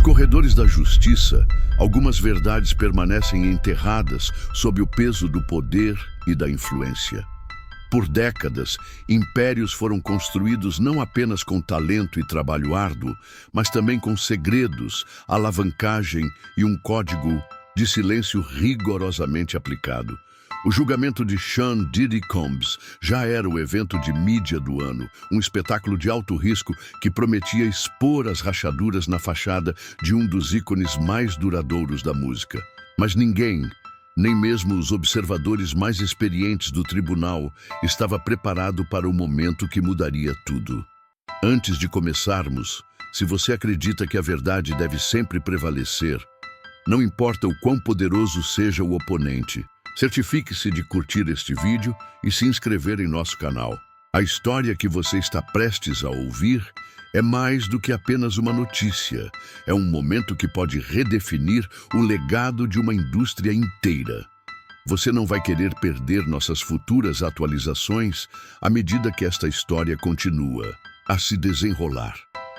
corredores da justiça, algumas verdades permanecem enterradas sob o peso do poder e da influência. Por décadas, impérios foram construídos não apenas com talento e trabalho árduo, mas também com segredos, alavancagem e um código de silêncio rigorosamente aplicado. O julgamento de Sean Diddy Combs já era o evento de mídia do ano, um espetáculo de alto risco que prometia expor as rachaduras na fachada de um dos ícones mais duradouros da música. Mas ninguém, nem mesmo os observadores mais experientes do tribunal, estava preparado para o momento que mudaria tudo. Antes de começarmos, se você acredita que a verdade deve sempre prevalecer, não importa o quão poderoso seja o oponente, certifique-se de curtir este vídeo e se inscrever em nosso canal. A história que você está prestes a ouvir é mais do que apenas uma notícia. É um momento que pode redefinir o legado de uma indústria inteira. Você não vai querer perder nossas futuras atualizações à medida que esta história continua a se desenrolar.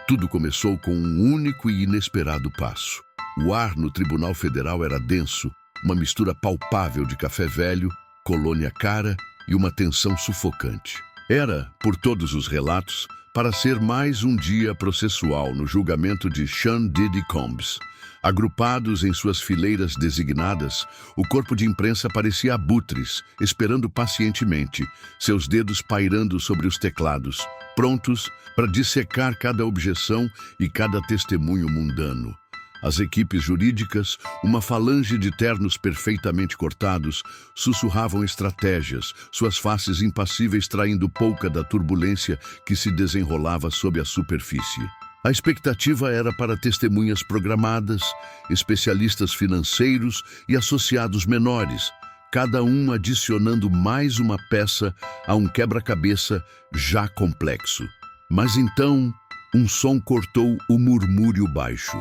Tudo começou com um único e inesperado passo. O ar no Tribunal Federal era denso, uma mistura palpável de café velho, colônia cara e uma tensão sufocante. Era, por todos os relatos, para ser mais um dia processual no julgamento de Sean Diddy Combs. Agrupados em suas fileiras designadas, o corpo de imprensa parecia abutres, esperando pacientemente, seus dedos pairando sobre os teclados, prontos para dissecar cada objeção e cada testemunho mundano. As equipes jurídicas, uma falange de ternos perfeitamente cortados, sussurravam estratégias, suas faces impassíveis traindo pouca da turbulência que se desenrolava sob a superfície. A expectativa era para testemunhas programadas, especialistas financeiros e associados menores, cada um adicionando mais uma peça a um quebra-cabeça já complexo. Mas então, um som cortou o murmúrio baixo.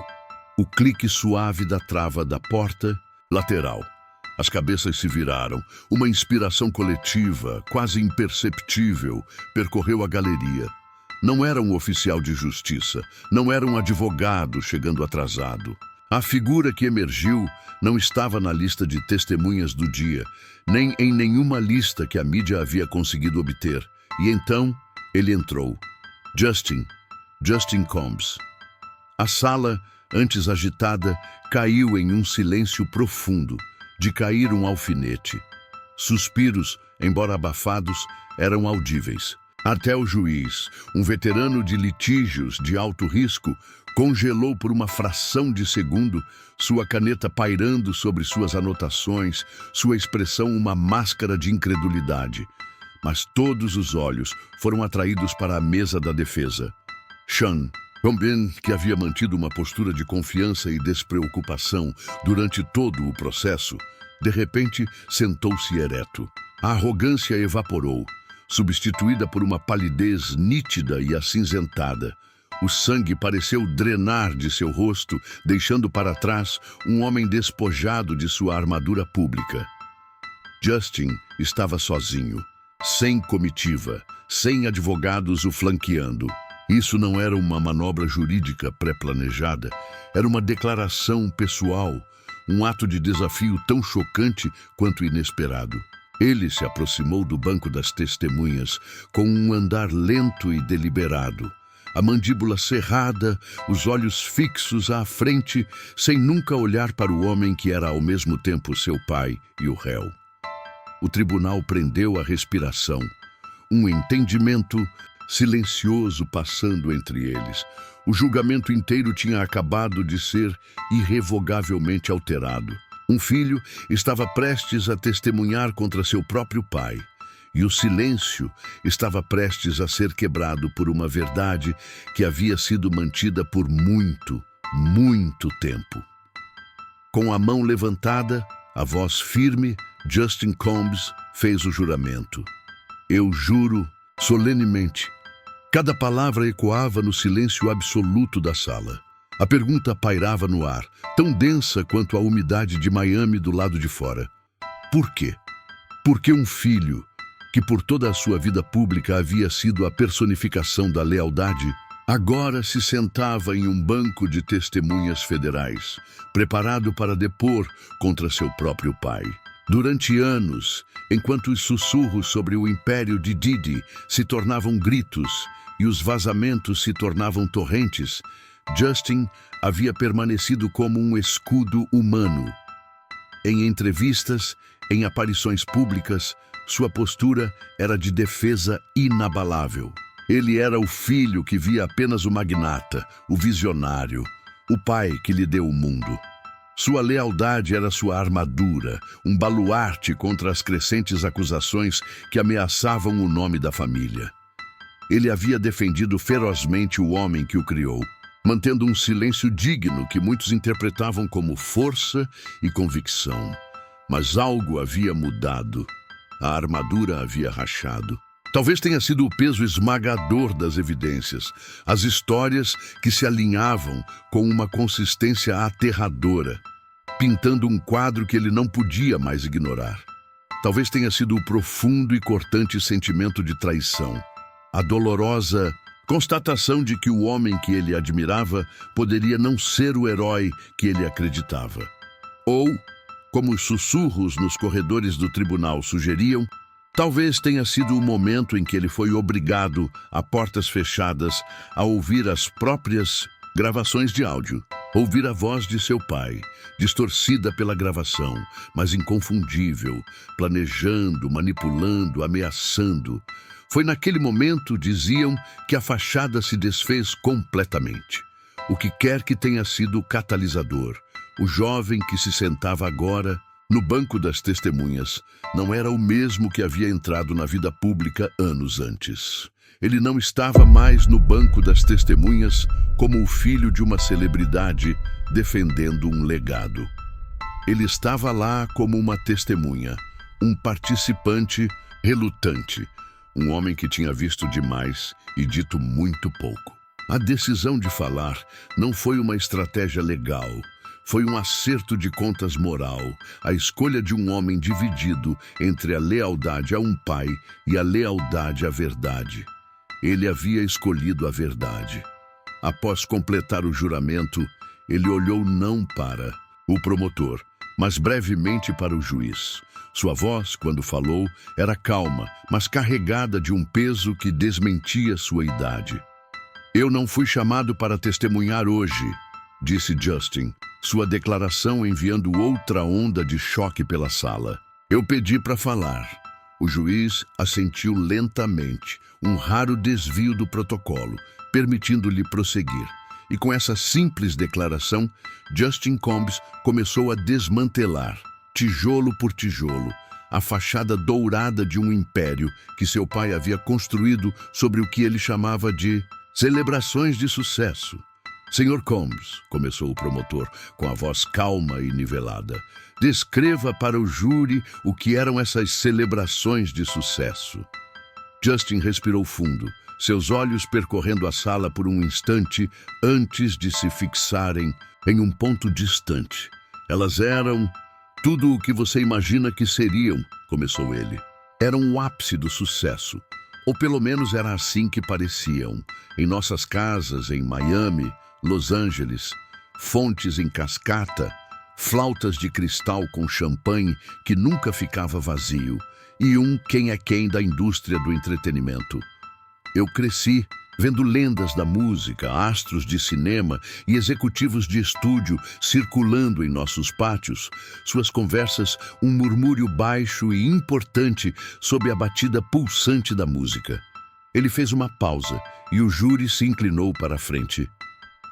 O clique suave da trava da porta lateral. As cabeças se viraram. Uma inspiração coletiva, quase imperceptível, percorreu a galeria. Não era um oficial de justiça, não era um advogado chegando atrasado. A figura que emergiu não estava na lista de testemunhas do dia, nem em nenhuma lista que a mídia havia conseguido obter. E então, ele entrou. Justin Combs. A sala, antes agitada, caiu em um silêncio profundo, de cair um alfinete. Suspiros, embora abafados, eram audíveis. Até o juiz, um veterano de litígios de alto risco, congelou por uma fração de segundo, sua caneta pairando sobre suas anotações, sua expressão uma máscara de incredulidade. Mas todos os olhos foram atraídos para a mesa da defesa. Sean Combs, que havia mantido uma postura de confiança e despreocupação durante todo o processo, de repente sentou-se ereto. A arrogância evaporou, substituída por uma palidez nítida e acinzentada. O sangue pareceu drenar de seu rosto, deixando para trás um homem despojado de sua armadura pública. Justin estava sozinho, sem comitiva, sem advogados o flanqueando. Isso não era uma manobra jurídica pré-planejada, era uma declaração pessoal, um ato de desafio tão chocante quanto inesperado. Ele se aproximou do banco das testemunhas com um andar lento e deliberado, a mandíbula cerrada, os olhos fixos à frente, sem nunca olhar para o homem que era ao mesmo tempo seu pai e o réu. O tribunal prendeu a respiração, um entendimento silencioso passando entre eles. O julgamento inteiro tinha acabado de ser irrevogavelmente alterado. Um filho estava prestes a testemunhar contra seu próprio pai, e o silêncio estava prestes a ser quebrado por uma verdade que havia sido mantida por muito, muito tempo. Com a mão levantada, a voz firme, Justin Combs fez o juramento. Eu juro solenemente. Cada palavra ecoava no silêncio absoluto da sala. A pergunta pairava no ar, tão densa quanto a umidade de Miami do lado de fora. Por quê? Por que um filho, que por toda a sua vida pública havia sido a personificação da lealdade, Agora se sentava em um banco de testemunhas federais, preparado para depor contra seu próprio pai. Durante anos, enquanto os sussurros sobre o império de Didi se tornavam gritos e os vazamentos se tornavam torrentes, Justin havia permanecido como um escudo humano. Em entrevistas, em aparições públicas, sua postura era de defesa inabalável. Ele era o filho que via apenas o magnata, o visionário, o pai que lhe deu o mundo. Sua lealdade era sua armadura, um baluarte contra as crescentes acusações que ameaçavam o nome da família. Ele havia defendido ferozmente o homem que o criou, mantendo um silêncio digno que muitos interpretavam como força e convicção. Mas algo havia mudado. A armadura havia rachado. Talvez tenha sido o peso esmagador das evidências, as histórias que se alinhavam com uma consistência aterradora, pintando um quadro que ele não podia mais ignorar. Talvez tenha sido o profundo e cortante sentimento de traição, a dolorosa constatação de que o homem que ele admirava poderia não ser o herói que ele acreditava. Ou, como os sussurros nos corredores do tribunal sugeriam, talvez tenha sido o momento em que ele foi obrigado, a portas fechadas, a ouvir as próprias gravações de áudio. Ouvir a voz de seu pai, distorcida pela gravação, mas inconfundível, planejando, manipulando, ameaçando. Foi naquele momento, diziam, que a fachada se desfez completamente. O que quer que tenha sido o catalisador, o jovem que se sentava agora no banco das testemunhas, não era o mesmo que havia entrado na vida pública anos antes. Ele não estava mais no banco das testemunhas como o filho de uma celebridade defendendo um legado. Ele estava lá como uma testemunha, um participante relutante, um homem que tinha visto demais e dito muito pouco. A decisão de falar não foi uma estratégia legal. Foi um acerto de contas moral, a escolha de um homem dividido entre a lealdade a um pai e a lealdade à verdade. Ele havia escolhido a verdade. Após completar o juramento, ele olhou não para o promotor, mas brevemente para o juiz. Sua voz, quando falou, era calma, mas carregada de um peso que desmentia sua idade. "Eu não fui chamado para testemunhar hoje", disse Justin, sua declaração enviando outra onda de choque pela sala. "Eu pedi para falar." O juiz assentiu lentamente, um raro desvio do protocolo, permitindo-lhe prosseguir. E com essa simples declaração, Justin Combs começou a desmantelar, tijolo por tijolo, a fachada dourada de um império que seu pai havia construído sobre o que ele chamava de celebrações de sucesso. "Senhor Combs", começou o promotor, com a voz calma e nivelada, "descreva para o júri o que eram essas celebrações de sucesso." Justin respirou fundo, seus olhos percorrendo a sala por um instante antes de se fixarem em um ponto distante. "Elas eram tudo o que você imagina que seriam", começou ele. "Eram o ápice do sucesso, ou pelo menos era assim que pareciam. Em nossas casas, em Miami, Los Angeles, fontes em cascata, flautas de cristal com champanhe que nunca ficava vazio, e um quem é quem da indústria do entretenimento. Eu cresci vendo lendas da música, astros de cinema e executivos de estúdio circulando em nossos pátios, suas conversas um murmúrio baixo e importante sob a batida pulsante da música." Ele fez uma pausa e o júri se inclinou para a frente.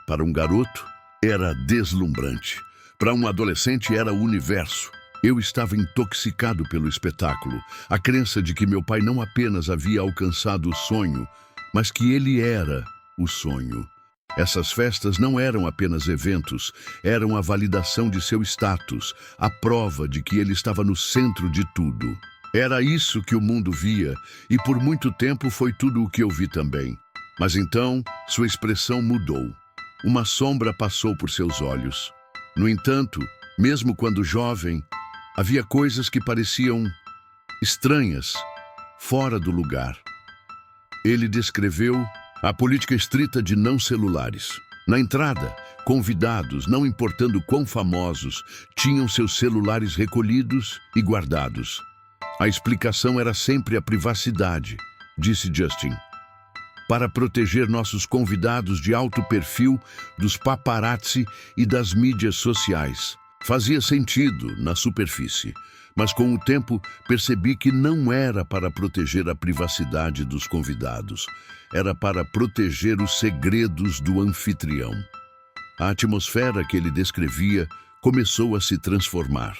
Para um garoto, era deslumbrante. Para um adolescente, era o universo. Eu estava intoxicado pelo espetáculo, a crença de que meu pai não apenas havia alcançado o sonho, mas que ele era o sonho. Essas festas não eram apenas eventos, eram a validação de seu status, a prova de que ele estava no centro de tudo. Era isso que o mundo via, e por muito tempo foi tudo o que eu vi também. Mas então, sua expressão mudou. Uma sombra passou por seus olhos. No entanto, mesmo quando jovem, havia coisas que pareciam estranhas, fora do lugar. Ele descreveu A política estrita de não celulares. Na entrada, convidados, não importando quão famosos, tinham seus celulares recolhidos e guardados. A explicação era sempre a privacidade, disse Justin. Para proteger nossos convidados de alto perfil dos paparazzi e das mídias sociais. Fazia sentido na superfície, mas com o tempo percebi que não era para proteger a privacidade dos convidados, era para proteger os segredos do anfitrião. A atmosfera que ele descrevia começou a se transformar.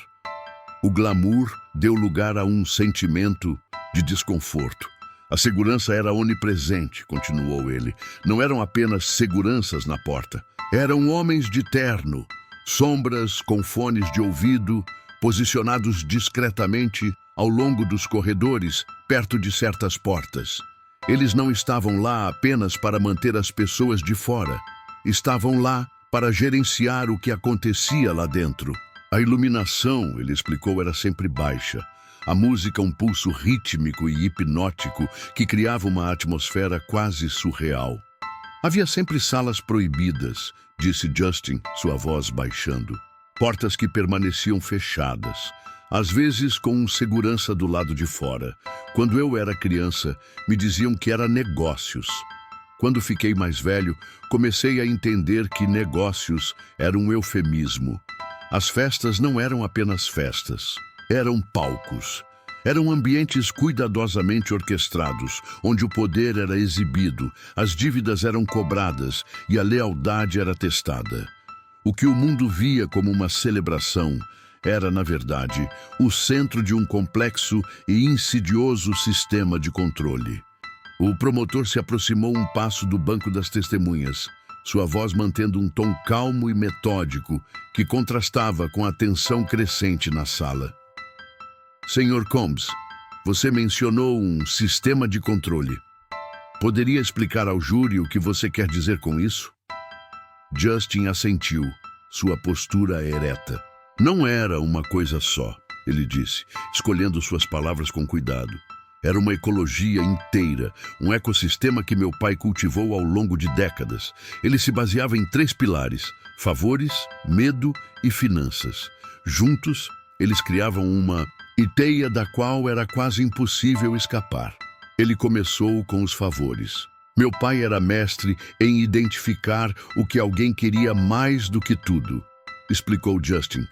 O glamour deu lugar a um sentimento de desconforto. A segurança era onipresente, continuou ele. Não eram apenas seguranças na porta. Eram homens de terno, sombras com fones de ouvido, posicionados discretamente ao longo dos corredores, perto de certas portas. Eles não estavam lá apenas para manter as pessoas de fora. Estavam lá para gerenciar o que acontecia lá dentro. A iluminação, ele explicou, era sempre baixa. A música, um pulso rítmico e hipnótico que criava uma atmosfera quase surreal. Havia sempre salas proibidas, disse Justin, sua voz baixando. Portas que permaneciam fechadas, às vezes com um segurança do lado de fora. Quando eu era criança, me diziam que era negócios. Quando fiquei mais velho, comecei a entender que negócios era um eufemismo. As festas não eram apenas festas, eram palcos. Eram ambientes cuidadosamente orquestrados, onde o poder era exibido, as dívidas eram cobradas e a lealdade era testada. O que o mundo via como uma celebração era, na verdade, o centro de um complexo e insidioso sistema de controle. O promotor se aproximou um passo do banco das testemunhas, sua voz mantendo um tom calmo e metódico que contrastava com a tensão crescente na sala. Senhor Combs, você mencionou um sistema de controle. Poderia explicar ao júri o que você quer dizer com isso? Justin assentiu, sua postura ereta. Não era uma coisa só, ele disse, escolhendo suas palavras com cuidado. Era uma ecologia inteira, um ecossistema que meu pai cultivou ao longo de décadas. Ele se baseava em 3 pilares: favores, medo e finanças. Juntos, eles criavam uma teia da qual era quase impossível escapar. Ele começou com os favores. Meu pai era mestre em identificar o que alguém queria mais do que tudo, explicou Justin.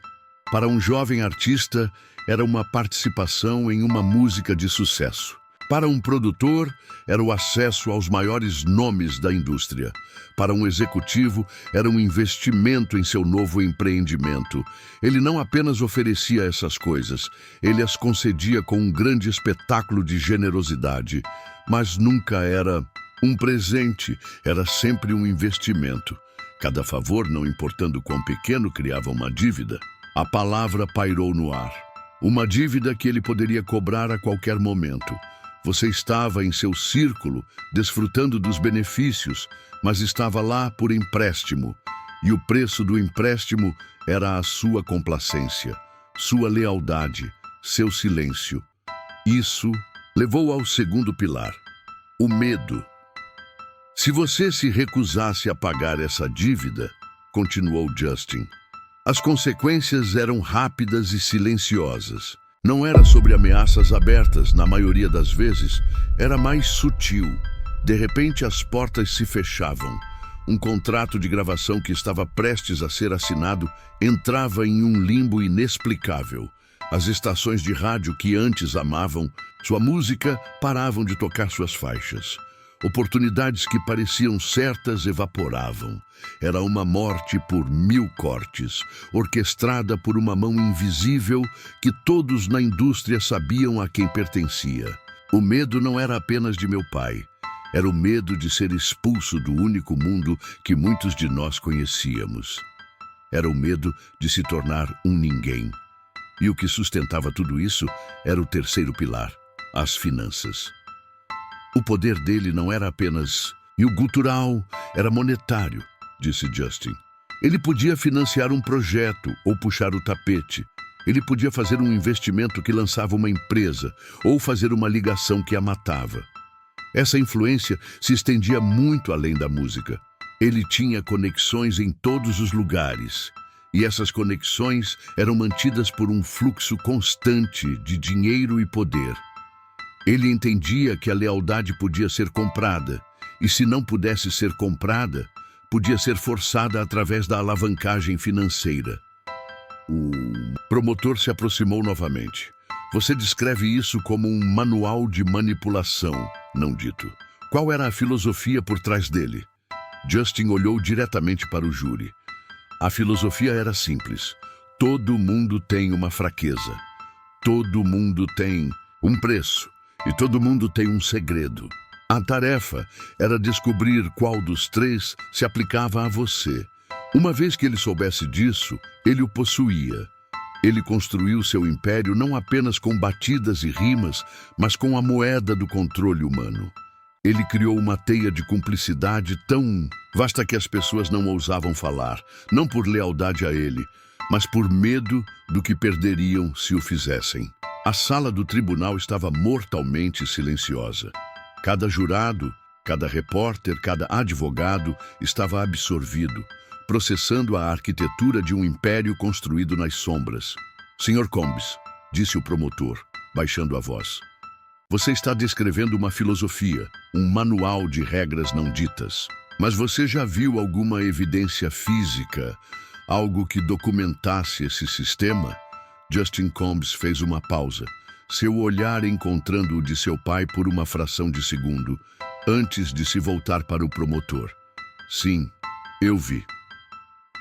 Para um jovem artista, era uma participação em uma música de sucesso. Para um produtor, era o acesso aos maiores nomes da indústria. Para um executivo, era um investimento em seu novo empreendimento. Ele não apenas oferecia essas coisas, ele as concedia com um grande espetáculo de generosidade, mas nunca era um presente, era sempre um investimento. Cada favor, não importando quão pequeno, criava uma dívida. A palavra pairou no ar. Uma dívida que ele poderia cobrar a qualquer momento. Você estava em seu círculo, desfrutando dos benefícios, mas estava lá por empréstimo. E o preço do empréstimo era a sua complacência, sua lealdade, seu silêncio. Isso levou ao segundo pilar, o medo. Se você se recusasse a pagar essa dívida, continuou Justin, as consequências eram rápidas e silenciosas. Não era sobre ameaças abertas, na maioria das vezes, era mais sutil. De repente as portas se fechavam. Um contrato de gravação que estava prestes a ser assinado entrava em um limbo inexplicável. As estações de rádio que antes amavam sua música paravam de tocar suas faixas. Oportunidades que pareciam certas evaporavam. Era uma morte por 1000 cortes, orquestrada por uma mão invisível que todos na indústria sabiam a quem pertencia. O medo não era apenas de meu pai. Era o medo de ser expulso do único mundo que muitos de nós conhecíamos. Era o medo de se tornar um ninguém. E o que sustentava tudo isso era o terceiro pilar, as finanças. O poder dele não era apenas gutural, era monetário, disse Justin. Ele podia financiar um projeto ou puxar o tapete. Ele podia fazer um investimento que lançava uma empresa ou fazer uma ligação que a matava. Essa influência se estendia muito além da música. Ele tinha conexões em todos os lugares, e essas conexões eram mantidas por um fluxo constante de dinheiro e poder. Ele entendia que a lealdade podia ser comprada, e se não pudesse ser comprada, podia ser forçada através da alavancagem financeira. O promotor se aproximou novamente. Você descreve isso como um manual de manipulação, não dito. Qual era a filosofia por trás dele? Justin olhou diretamente para o júri. A filosofia era simples. Todo mundo tem uma fraqueza. Todo mundo tem um preço. E todo mundo tem um segredo. A tarefa era descobrir qual dos três se aplicava a você. Uma vez que ele soubesse disso, ele o possuía. Ele construiu seu império não apenas com batidas e rimas, mas com a moeda do controle humano. Ele criou uma teia de cumplicidade tão vasta que as pessoas não ousavam falar, não por lealdade a ele, mas por medo do que perderiam se o fizessem. A sala do tribunal estava mortalmente silenciosa. Cada jurado, cada repórter, cada advogado estava absorvido, processando a arquitetura de um império construído nas sombras. Sr. Combs, disse o promotor, baixando a voz, você está descrevendo uma filosofia, um manual de regras não ditas. Mas você já viu alguma evidência física, algo que documentasse esse sistema? Justin Combs fez uma pausa, seu olhar encontrando o de seu pai por uma fração de segundo, antes de se voltar para o promotor. Sim, eu vi.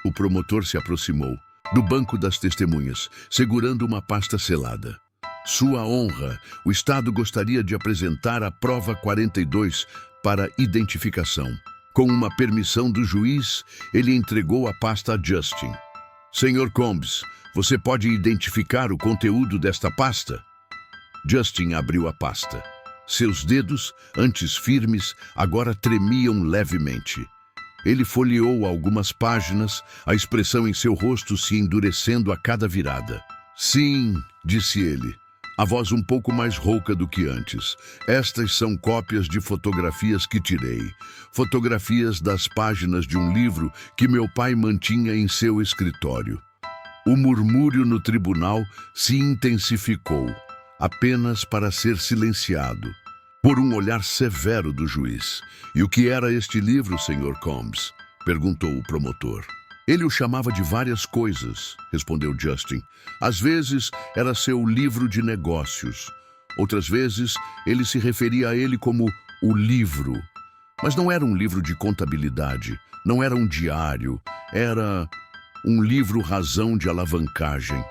O promotor se aproximou, do banco das testemunhas, segurando uma pasta selada. Sua honra, o Estado gostaria de apresentar a prova 42 para identificação. Com uma permissão do juiz, ele entregou a pasta a Justin. Sr. Combs, você pode identificar o conteúdo desta pasta? Justin abriu a pasta. Seus dedos, antes firmes, agora tremiam levemente. Ele folheou algumas páginas, a expressão em seu rosto se endurecendo a cada virada. Sim, disse ele, a voz um pouco mais rouca do que antes. Estas são cópias de fotografias que tirei. Fotografias das páginas de um livro que meu pai mantinha em seu escritório. O murmúrio no tribunal se intensificou, apenas para ser silenciado por um olhar severo do juiz. E o que era este livro, Sr. Combs? Perguntou o promotor. Ele o chamava de várias coisas, respondeu Justin. Às vezes era seu livro de negócios. Outras vezes ele se referia a ele como o livro. Mas não era um livro de contabilidade, não era um diário, era um livro razão de alavancagem.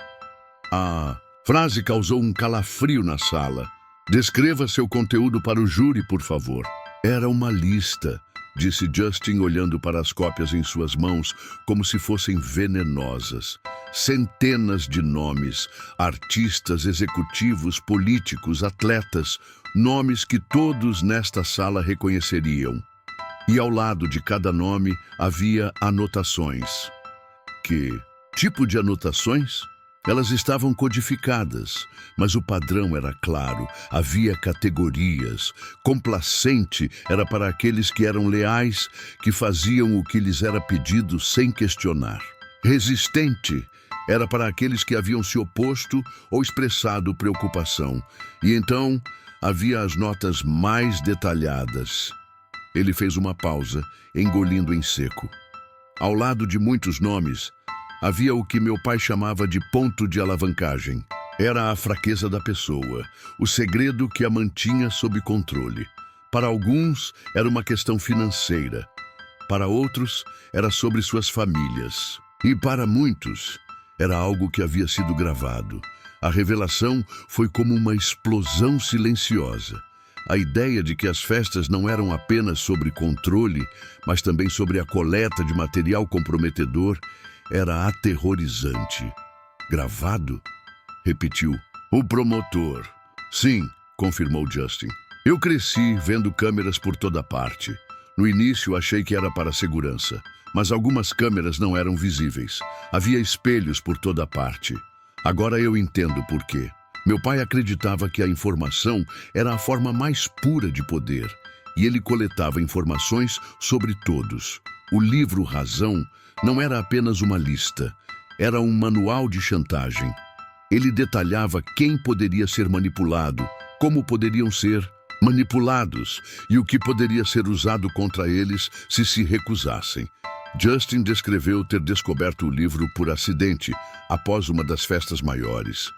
A frase causou um calafrio na sala. Descreva seu conteúdo para o júri, por favor. Era uma lista, disse Justin olhando para as cópias em suas mãos como se fossem venenosas. Centenas de nomes, artistas, executivos, políticos, atletas, nomes que todos nesta sala reconheceriam. E ao lado de cada nome havia anotações. Que tipo de anotações? Elas estavam codificadas, mas o padrão era claro. Havia categorias. Complacente era para aqueles que eram leais, que faziam o que lhes era pedido sem questionar. Resistente era para aqueles que haviam se oposto ou expressado preocupação. E então havia as notas mais detalhadas. Ele fez uma pausa, engolindo em seco. Ao lado de muitos nomes, havia o que meu pai chamava de ponto de alavancagem. Era a fraqueza da pessoa, o segredo que a mantinha sob controle. Para alguns, era uma questão financeira. Para outros, era sobre suas famílias. E para muitos, era algo que havia sido gravado. A revelação foi como uma explosão silenciosa. A ideia de que as festas não eram apenas sobre controle, mas também sobre a coleta de material comprometedor, era aterrorizante. Gravado? Repetiu. O promotor. Sim, confirmou Justin. Eu cresci vendo câmeras por toda parte. No início achei que era para segurança, mas algumas câmeras não eram visíveis. Havia espelhos por toda parte. Agora eu entendo por quê. Meu pai acreditava que a informação era a forma mais pura de poder. e ele coletava informações sobre todos. O livro Razão não era apenas uma lista, era um manual de chantagem. Ele detalhava quem poderia ser manipulado, como poderiam ser manipulados e o que poderia ser usado contra eles se recusassem. Justin descreveu ter descoberto o livro por acidente, após uma das festas maiores.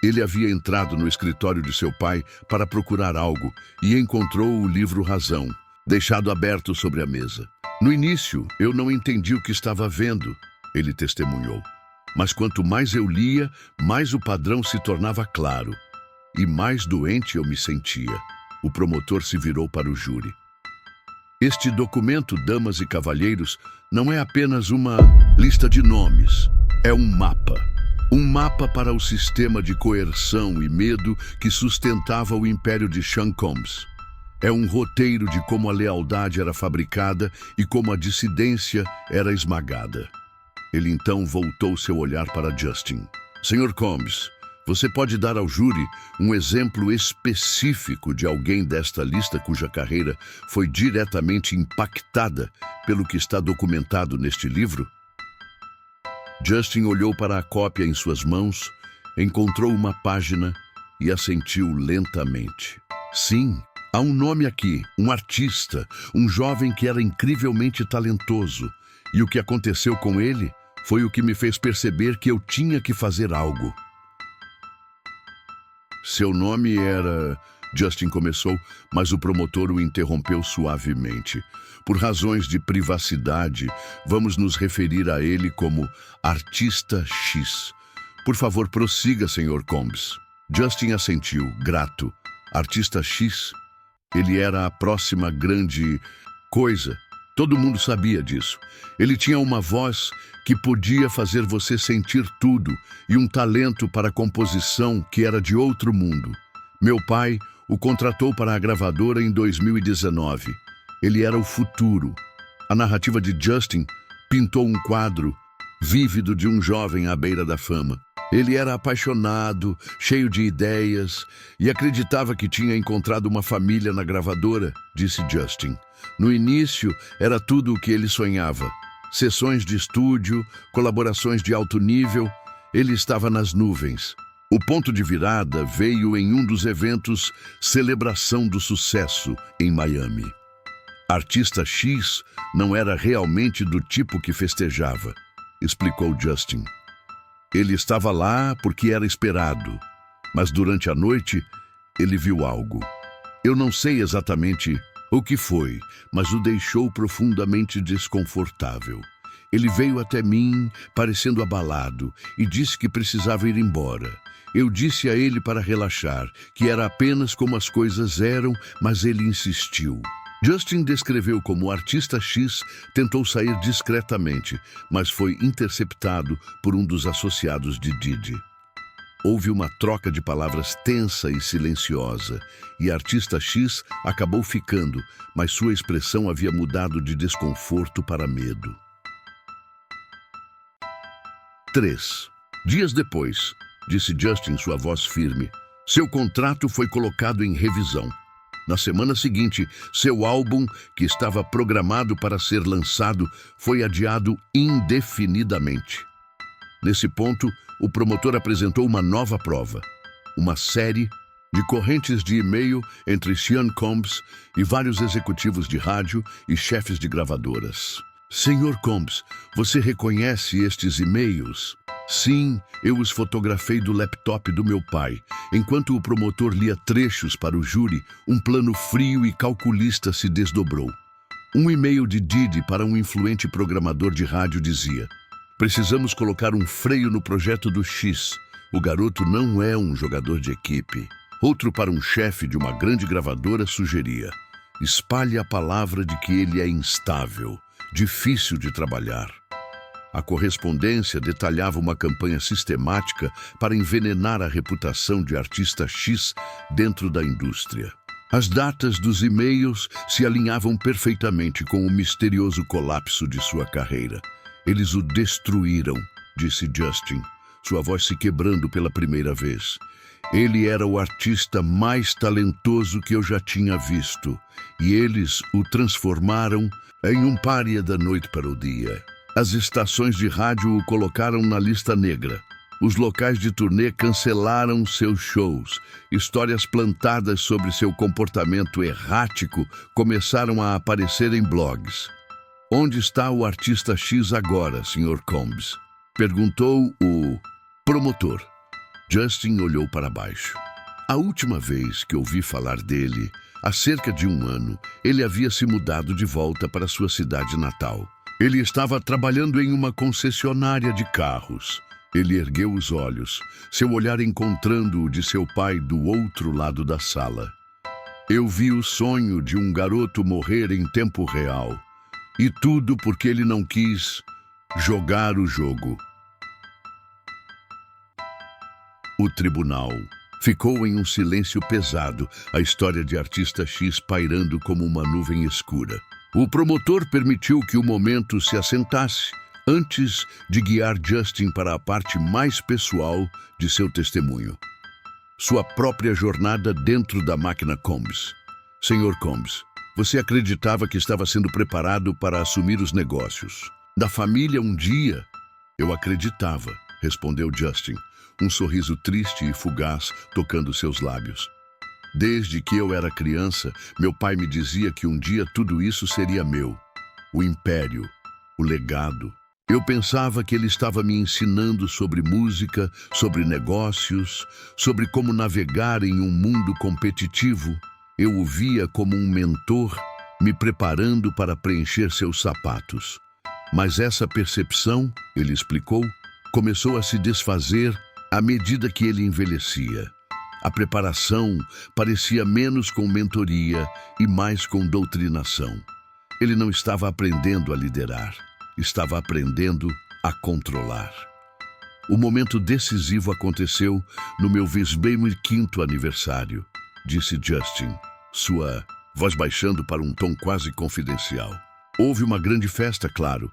Ele havia entrado no escritório de seu pai para procurar algo e encontrou o livro Razão, deixado aberto sobre a mesa. No início, eu não entendi o que estava vendo, ele testemunhou. Mas quanto mais eu lia, mais o padrão se tornava claro. E mais doente eu me sentia. O promotor se virou para o júri. Este documento, damas e cavalheiros, não é apenas uma lista de nomes. É um mapa. Um mapa para o sistema de coerção e medo que sustentava o império de Sean Combs. É um roteiro de como a lealdade era fabricada e como a dissidência era esmagada. Ele então voltou seu olhar para Justin. Sr. Combs, você pode dar ao júri um exemplo específico de alguém desta lista cuja carreira foi diretamente impactada pelo que está documentado neste livro? Justin olhou para a cópia em suas mãos, encontrou uma página e assentiu lentamente. Sim, há um nome aqui, um artista, um jovem que era incrivelmente talentoso. E o que aconteceu com ele foi o que me fez perceber que eu tinha que fazer algo. Seu nome era... Justin começou, mas o promotor o interrompeu suavemente. Por razões de privacidade, vamos nos referir a ele como Artista X. Por favor, prossiga, Sr. Combs. Justin assentiu, grato. Artista X? Ele era a próxima grande coisa. Todo mundo sabia disso. Ele tinha uma voz que podia fazer você sentir tudo e um talento para composição que era de outro mundo. Meu pai o contratou para a gravadora em 2019. Ele era o futuro. A narrativa de Justin pintou um quadro vívido de um jovem à beira da fama. Ele era apaixonado, cheio de ideias e acreditava que tinha encontrado uma família na gravadora, disse Justin. No início, era tudo o que ele sonhava. Sessões de estúdio, colaborações de alto nível. Ele estava nas nuvens. O ponto de virada veio em um dos eventos Celebração do Sucesso, em Miami. Artista X não era realmente do tipo que festejava, explicou Justin. Ele estava lá porque era esperado, mas durante a noite ele viu algo. Eu não sei exatamente o que foi, mas o deixou profundamente desconfortável. Ele veio até mim, parecendo abalado, e disse que precisava ir embora. Eu disse a ele para relaxar, que era apenas como as coisas eram, mas ele insistiu. Justin descreveu como o Artista X tentou sair discretamente, mas foi interceptado por um dos associados de Didi. Houve uma troca de palavras tensa e silenciosa, e Artista X acabou ficando, mas sua expressão havia mudado de desconforto para medo. 3. Dias depois, disse Justin, sua voz firme, seu contrato foi colocado em revisão. Na semana seguinte, seu álbum, que estava programado para ser lançado, foi adiado indefinidamente. Nesse ponto, o promotor apresentou uma nova prova, uma série de correntes de e-mail entre Sean Combs e vários executivos de rádio e chefes de gravadoras. Sr. Combs, você reconhece estes e-mails? Sim, eu os fotografei do laptop do meu pai. Enquanto o promotor lia trechos para o júri, um plano frio e calculista se desdobrou. Um e-mail de Didi para um influente programador de rádio dizia: precisamos colocar um freio no projeto do X. O garoto não é um jogador de equipe. Outro para um chefe de uma grande gravadora sugeria: espalhe a palavra de que ele é instável, difícil de trabalhar. A correspondência detalhava uma campanha sistemática para envenenar a reputação de Artista X dentro da indústria. As datas dos e-mails se alinhavam perfeitamente com o misterioso colapso de sua carreira. Eles o destruíram, disse Justin, sua voz se quebrando pela primeira vez. Ele era o artista mais talentoso que eu já tinha visto, e eles o transformaram em um pária da noite para o dia. As estações de rádio o colocaram na lista negra. Os locais de turnê cancelaram seus shows. Histórias plantadas sobre seu comportamento errático começaram a aparecer em blogs. "Onde está o artista X agora, Sr. Combs?" perguntou o promotor. Justin olhou para baixo. A última vez que ouvi falar dele, há cerca de 1 ano, ele havia se mudado de volta para sua cidade natal. Ele estava trabalhando em uma concessionária de carros. Ele ergueu os olhos, seu olhar encontrando o de seu pai do outro lado da sala. "Eu vi o sonho de um garoto morrer em tempo real. E tudo porque ele não quis jogar o jogo." O tribunal ficou em um silêncio pesado, a história de artista X pairando como uma nuvem escura. O promotor permitiu que o momento se assentasse antes de guiar Justin para a parte mais pessoal de seu testemunho. Sua própria jornada dentro da máquina Combs. "Sr. Combs, você acreditava que estava sendo preparado para assumir os negócios da família um dia?" "Eu acreditava", respondeu Justin, um sorriso triste e fugaz tocando seus lábios. "Desde que eu era criança, meu pai me dizia que um dia tudo isso seria meu. O império, o legado. Eu pensava que ele estava me ensinando sobre música, sobre negócios, sobre como navegar em um mundo competitivo. Eu o via como um mentor, me preparando para preencher seus sapatos. Mas essa percepção", ele explicou, "começou a se desfazer à medida que ele envelhecia. A preparação parecia menos com mentoria e mais com doutrinação. Ele não estava aprendendo a liderar, estava aprendendo a controlar." "O momento decisivo aconteceu no meu 25º aniversário", disse Justin, sua voz baixando para um tom quase confidencial. "Houve uma grande festa, claro.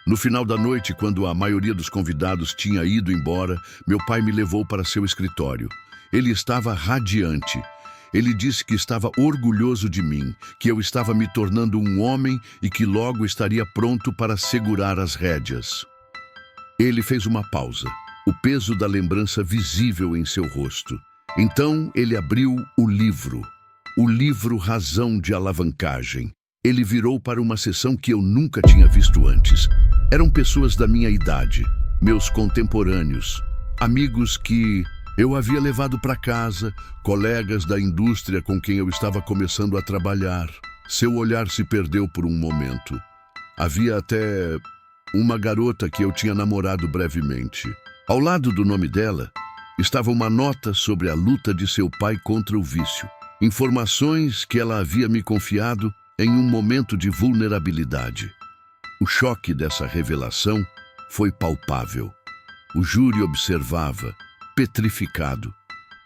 No final da noite, quando a maioria dos convidados tinha ido embora, meu pai me levou para seu escritório. Ele estava radiante. Ele disse que estava orgulhoso de mim, que eu estava me tornando um homem e que logo estaria pronto para segurar as rédeas." Ele fez uma pausa, o peso da lembrança visível em seu rosto. Então ele abriu o livro Razão de Alavancagem. Ele virou para uma seção que eu nunca tinha visto antes. Eram pessoas da minha idade, meus contemporâneos, amigos que eu havia levado para casa, colegas da indústria com quem eu estava começando a trabalhar. Seu olhar se perdeu por um momento. Havia até uma garota que eu tinha namorado brevemente. Ao lado do nome dela, estava uma nota sobre a luta de seu pai contra o vício. Informações que ela havia me confiado em um momento de vulnerabilidade. O choque dessa revelação foi palpável. O júri observava, petrificado.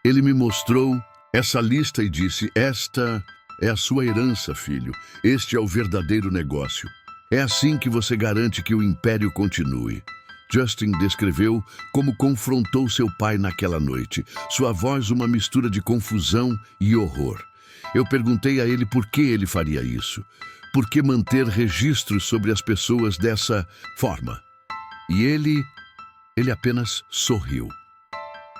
Ele me mostrou essa lista e disse: "Esta é a sua herança, filho. Este é o verdadeiro negócio. É assim que você garante que o império continue." Justin descreveu como confrontou seu pai naquela noite, sua voz uma mistura de confusão e horror. Eu perguntei a ele por que ele faria isso. Por que manter registros sobre as pessoas dessa forma? E ele apenas sorriu.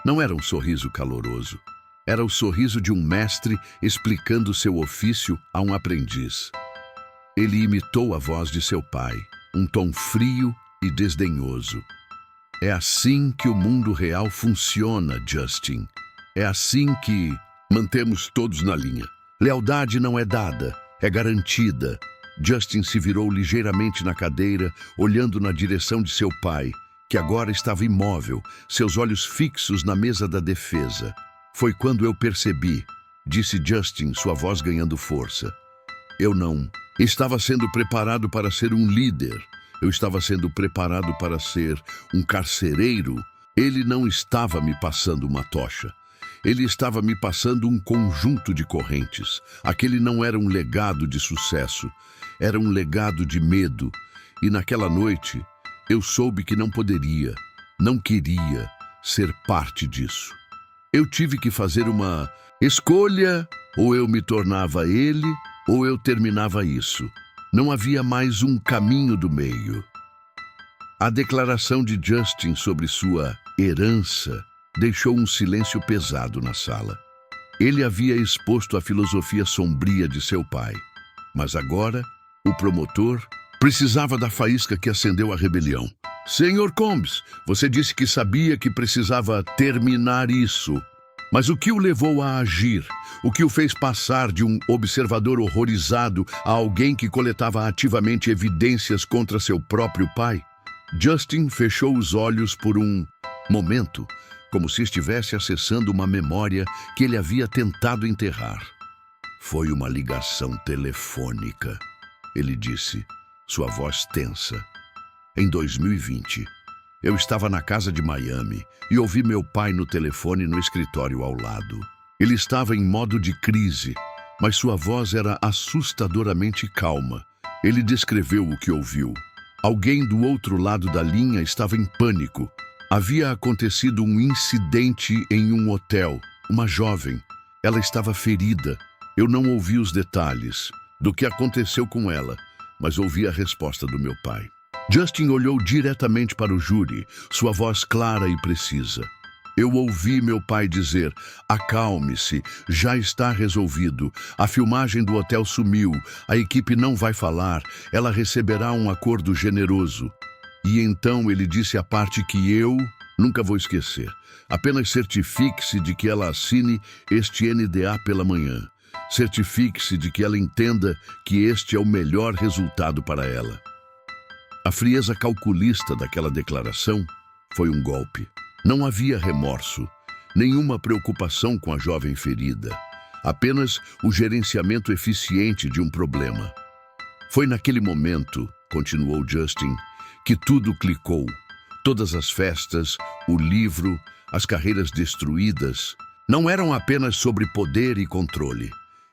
Não era um sorriso caloroso. Era o sorriso de um mestre explicando seu ofício a um aprendiz. Ele imitou a voz de seu pai, um tom frio e desdenhoso. "É assim que o mundo real funciona, Justin. É assim que mantemos todos na linha. Lealdade não é dada, é garantida." Justin se virou ligeiramente na cadeira, olhando na direção de seu pai, que agora estava imóvel, seus olhos fixos na mesa da defesa. "Foi quando eu percebi", disse Justin, sua voz ganhando força. "Eu não estava sendo preparado para ser um líder. Eu estava sendo preparado para ser um carcereiro." Ele não estava me passando uma tocha. Ele estava me passando um conjunto de correntes. Aquele não era um legado de sucesso. Era um legado de medo. E naquela noite, eu soube que não poderia, não queria ser parte disso. Eu tive que fazer uma escolha, ou eu me tornava ele, ou eu terminava isso. Não havia mais um caminho do meio. A declaração de Justin sobre sua herança deixou um silêncio pesado na sala. Ele havia exposto a filosofia sombria de seu pai, mas agora o promotor precisava da faísca que acendeu a rebelião. Senhor Combs, você disse que sabia que precisava terminar isso. Mas o que o levou a agir? O que o fez passar de um observador horrorizado a alguém que coletava ativamente evidências contra seu próprio pai? Justin fechou os olhos por um momento, como se estivesse acessando uma memória que ele havia tentado enterrar. Foi uma ligação telefônica, ele disse, sua voz tensa. Em 2020, eu estava na casa de Miami e ouvi meu pai no telefone no escritório ao lado. Ele estava em modo de crise, mas sua voz era assustadoramente calma. Ele descreveu o que ouviu. Alguém do outro lado da linha estava em pânico. Havia acontecido um incidente em um hotel. Uma jovem. Ela estava ferida. Eu não ouvi os detalhes do que aconteceu com ela, mas ouvi a resposta do meu pai. Justin olhou diretamente para o júri, sua voz clara e precisa. Eu ouvi meu pai dizer, acalme-se, já está resolvido. A filmagem do hotel sumiu, a equipe não vai falar, ela receberá um acordo generoso. E então ele disse a parte que eu nunca vou esquecer. Apenas certifique-se de que ela assine este NDA pela manhã. Certifique-se de que ela entenda que este é o melhor resultado para ela. A frieza calculista daquela declaração foi um golpe. Não havia remorso, nenhuma preocupação com a jovem ferida, apenas o gerenciamento eficiente de um problema. Foi naquele momento, continuou Justin, que tudo clicou. Todas as festas, o livro, as carreiras destruídas, não eram apenas sobre poder e controle.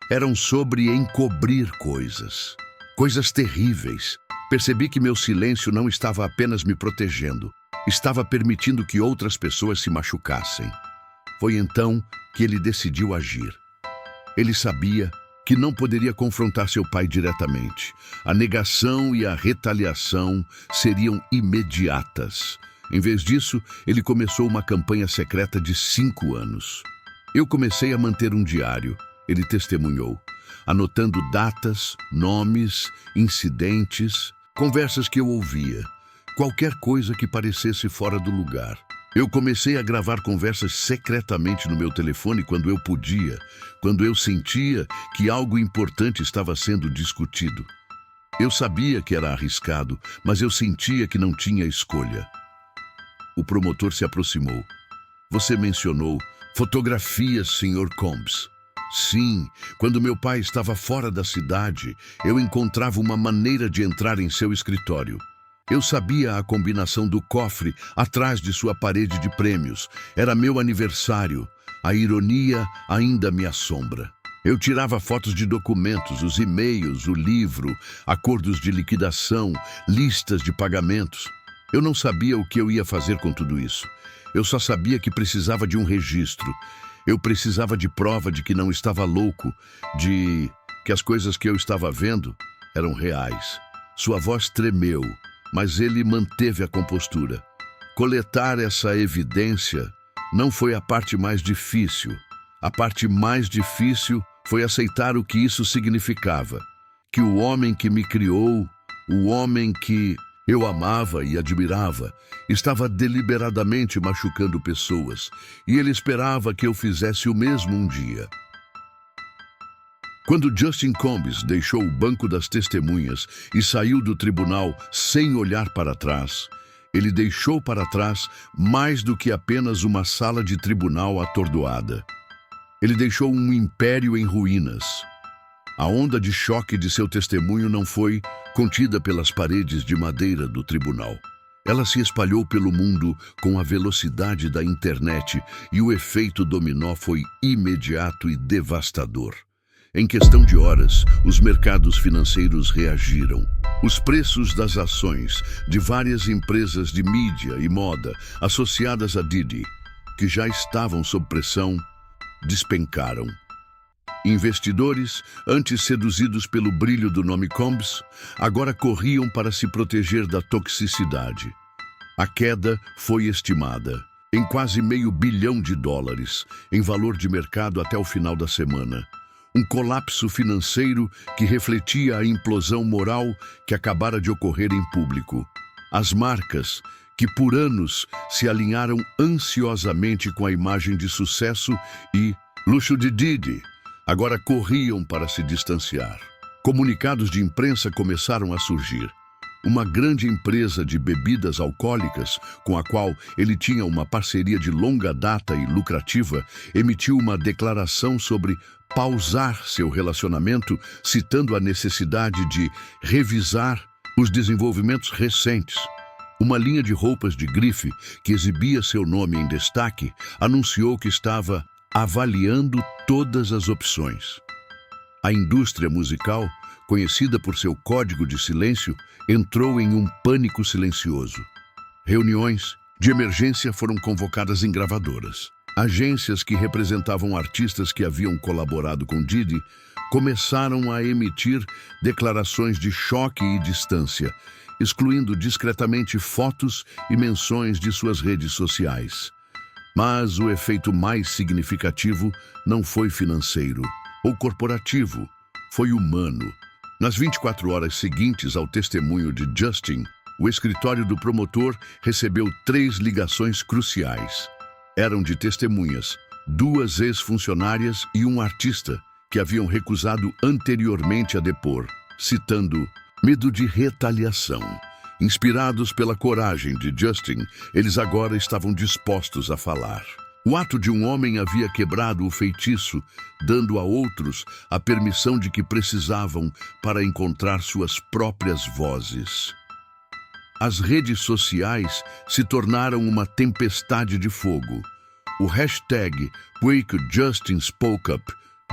Eram sobre encobrir coisas. Coisas terríveis. Percebi que meu silêncio não estava apenas me protegendo, estava permitindo que outras pessoas se machucassem. Foi então que ele decidiu agir. Ele sabia que não poderia confrontar seu pai diretamente. A negação e a retaliação seriam imediatas. Em vez disso, ele começou uma campanha secreta de 5 anos. Eu comecei a manter um diário, ele testemunhou, anotando datas, nomes, incidentes, conversas que eu ouvia, qualquer coisa que parecesse fora do lugar. Eu comecei a gravar conversas secretamente no meu telefone quando eu podia, quando eu sentia que algo importante estava sendo discutido. Eu sabia que era arriscado, mas eu sentia que não tinha escolha. O promotor se aproximou. Você mencionou fotografias, Sr. Combs. Sim, quando meu pai estava fora da cidade, eu encontrava uma maneira de entrar em seu escritório. Eu sabia a combinação do cofre atrás de sua parede de prêmios. Era meu aniversário. A ironia ainda me assombra. Eu tirava fotos de documentos, os e-mails, o livro, acordos de liquidação, listas de pagamentos. Eu não sabia o que eu ia fazer com tudo isso. Eu só sabia que precisava de um registro. Eu precisava de prova de que não estava louco, de que as coisas que eu estava vendo eram reais. Sua voz tremeu, mas ele manteve a compostura. Coletar essa evidência não foi a parte mais difícil. A parte mais difícil foi aceitar o que isso significava. Que o homem que me criou, o homem que eu amava e admirava, estava deliberadamente machucando pessoas, e ele esperava que eu fizesse o mesmo um dia. Quando Justin Combs deixou o banco das testemunhas e saiu do tribunal sem olhar para trás, ele deixou para trás mais do que apenas uma sala de tribunal atordoada. Ele deixou um império em ruínas. A onda de choque de seu testemunho não foi contida pelas paredes de madeira do tribunal. Ela se espalhou pelo mundo com a velocidade da internet e o efeito dominó foi imediato e devastador. Em questão de horas, os mercados financeiros reagiram. Os preços das ações de várias empresas de mídia e moda associadas a Diddy que já estavam sob pressão, despencaram. Investidores, antes seduzidos pelo brilho do nome Combs, agora corriam para se proteger da toxicidade. A queda foi estimada em quase $500 milhão em valor de mercado até o final da semana. Um colapso financeiro que refletia a implosão moral que acabara de ocorrer em público. As marcas, que por anos se alinharam ansiosamente com a imagem de sucesso e luxo de Diddy, agora corriam para se distanciar. Comunicados de imprensa começaram a surgir. Uma grande empresa de bebidas alcoólicas, com a qual ele tinha uma parceria de longa data e lucrativa, emitiu uma declaração sobre pausar seu relacionamento, citando a necessidade de revisar os desenvolvimentos recentes. Uma linha de roupas de grife, que exibia seu nome em destaque, anunciou que estava avaliando todas as opções. A indústria musical, conhecida por seu código de silêncio, entrou em um pânico silencioso. Reuniões de emergência foram convocadas em gravadoras. Agências que representavam artistas que haviam colaborado com Diddy começaram a emitir declarações de choque e distância, excluindo discretamente fotos e menções de suas redes sociais. Mas o efeito mais significativo não foi financeiro ou corporativo, foi humano. Nas 24 horas seguintes ao testemunho de Justin, o escritório do promotor recebeu 3 ligações cruciais. Eram de testemunhas, 2 ex-funcionárias e um artista que haviam recusado anteriormente a depor, citando medo de retaliação. Inspirados pela coragem de Justin, eles agora estavam dispostos a falar. O ato de um homem havia quebrado o feitiço, dando a outros a permissão de que precisavam para encontrar suas próprias vozes. As redes sociais se tornaram uma tempestade de fogo. O hashtag #WakeJustinSpokeUp,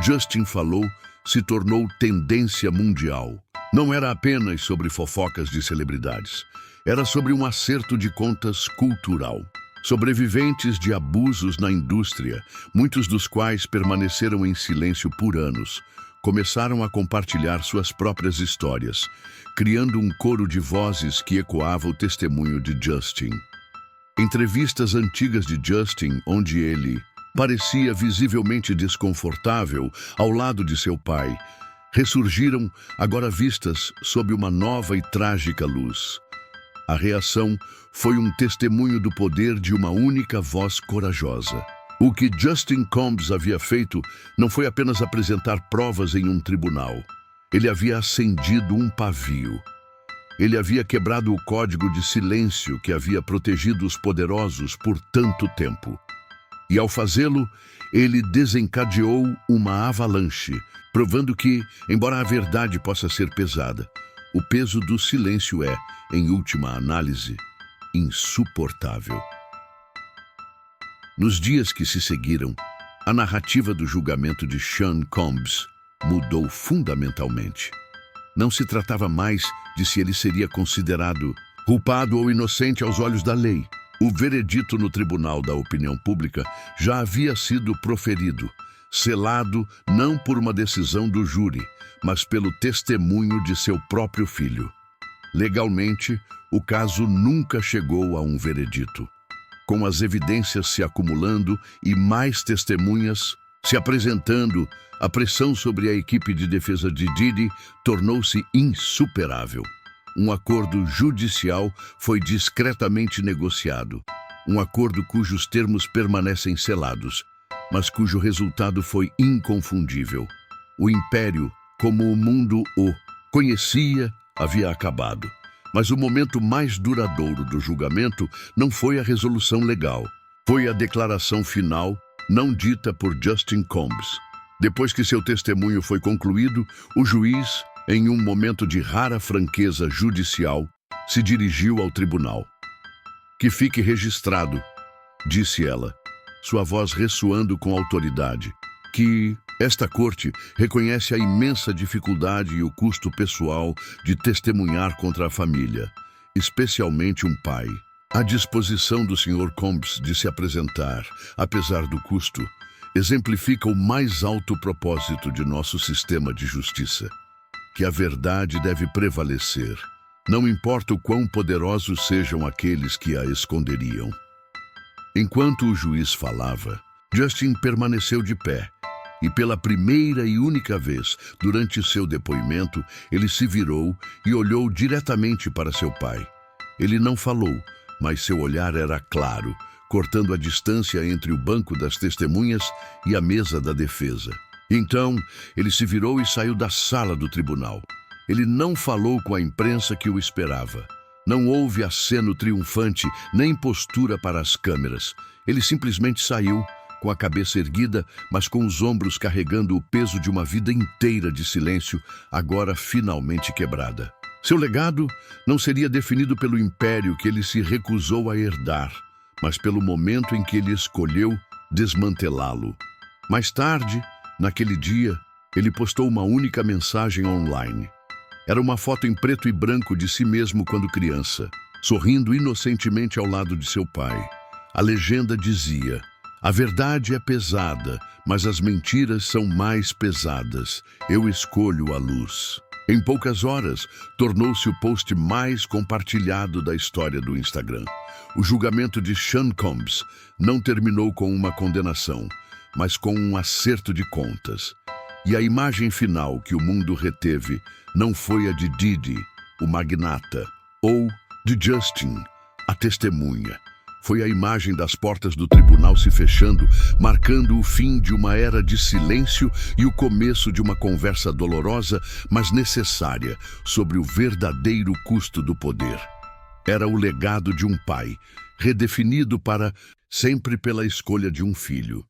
Justin falou, se tornou tendência mundial. Não era apenas sobre fofocas de celebridades. Era sobre um acerto de contas cultural. Sobreviventes de abusos na indústria, muitos dos quais permaneceram em silêncio por anos, começaram a compartilhar suas próprias histórias, criando um coro de vozes que ecoava o testemunho de Justin. Entrevistas antigas de Justin, onde ele parecia visivelmente desconfortável ao lado de seu pai, ressurgiram, agora vistas sob uma nova e trágica luz. A reação foi um testemunho do poder de uma única voz corajosa. O que Justin Combs havia feito não foi apenas apresentar provas em um tribunal. Ele havia acendido um pavio. Ele havia quebrado o código de silêncio que havia protegido os poderosos por tanto tempo. E ao fazê-lo, ele desencadeou uma avalanche, provando que, embora a verdade possa ser pesada, o peso do silêncio é, em última análise, insuportável. Nos dias que se seguiram, a narrativa do julgamento de Sean Combs mudou fundamentalmente. Não se tratava mais de se ele seria considerado culpado ou inocente aos olhos da lei. O veredito no Tribunal da Opinião Pública já havia sido proferido, selado não por uma decisão do júri, mas pelo testemunho de seu próprio filho. Legalmente, o caso nunca chegou a um veredito. Com as evidências se acumulando e mais testemunhas se apresentando, a pressão sobre a equipe de defesa de Diddy tornou-se insuperável. Um acordo judicial foi discretamente negociado, um acordo cujos termos permanecem selados, mas cujo resultado foi inconfundível. O império, como o mundo o conhecia, havia acabado. Mas o momento mais duradouro do julgamento não foi a resolução legal. Foi a declaração final, não dita por Justin Combs. Depois que seu testemunho foi concluído, o juiz, em um momento de rara franqueza judicial, se dirigiu ao tribunal. "Que fique registrado", disse ela, sua voz ressoando com autoridade, "que esta corte reconhece a imensa dificuldade e o custo pessoal de testemunhar contra a família, especialmente um pai. A disposição do Sr. Combs de se apresentar, apesar do custo, exemplifica o mais alto propósito de nosso sistema de justiça, que a verdade deve prevalecer, não importa o quão poderosos sejam aqueles que a esconderiam. Enquanto o juiz falava, Justin permaneceu de pé, e pela primeira e única vez durante seu depoimento, ele se virou e olhou diretamente para seu pai. Ele não falou, mas seu olhar era claro, cortando a distância entre o banco das testemunhas e a mesa da defesa. Então, ele se virou e saiu da sala do tribunal. Ele não falou com a imprensa que o esperava. Não houve aceno triunfante, nem postura para as câmeras. Ele simplesmente saiu, com a cabeça erguida, mas com os ombros carregando o peso de uma vida inteira de silêncio, agora finalmente quebrada. Seu legado não seria definido pelo império que ele se recusou a herdar, mas pelo momento em que ele escolheu desmantelá-lo. Mais tarde, naquele dia, ele postou uma única mensagem online. Era uma foto em preto e branco de si mesmo quando criança, sorrindo inocentemente ao lado de seu pai. A legenda dizia: "A verdade é pesada, mas as mentiras são mais pesadas. Eu escolho a luz." Em poucas horas, tornou-se o post mais compartilhado da história do Instagram. O julgamento de Sean Combs não terminou com uma condenação, mas com um acerto de contas. E a imagem final que o mundo reteve não foi a de Diddy, o magnata, ou de Justin, a testemunha. Foi a imagem das portas do tribunal se fechando, marcando o fim de uma era de silêncio e o começo de uma conversa dolorosa, mas necessária, sobre o verdadeiro custo do poder. Era o legado de um pai, redefinido para sempre pela escolha de um filho.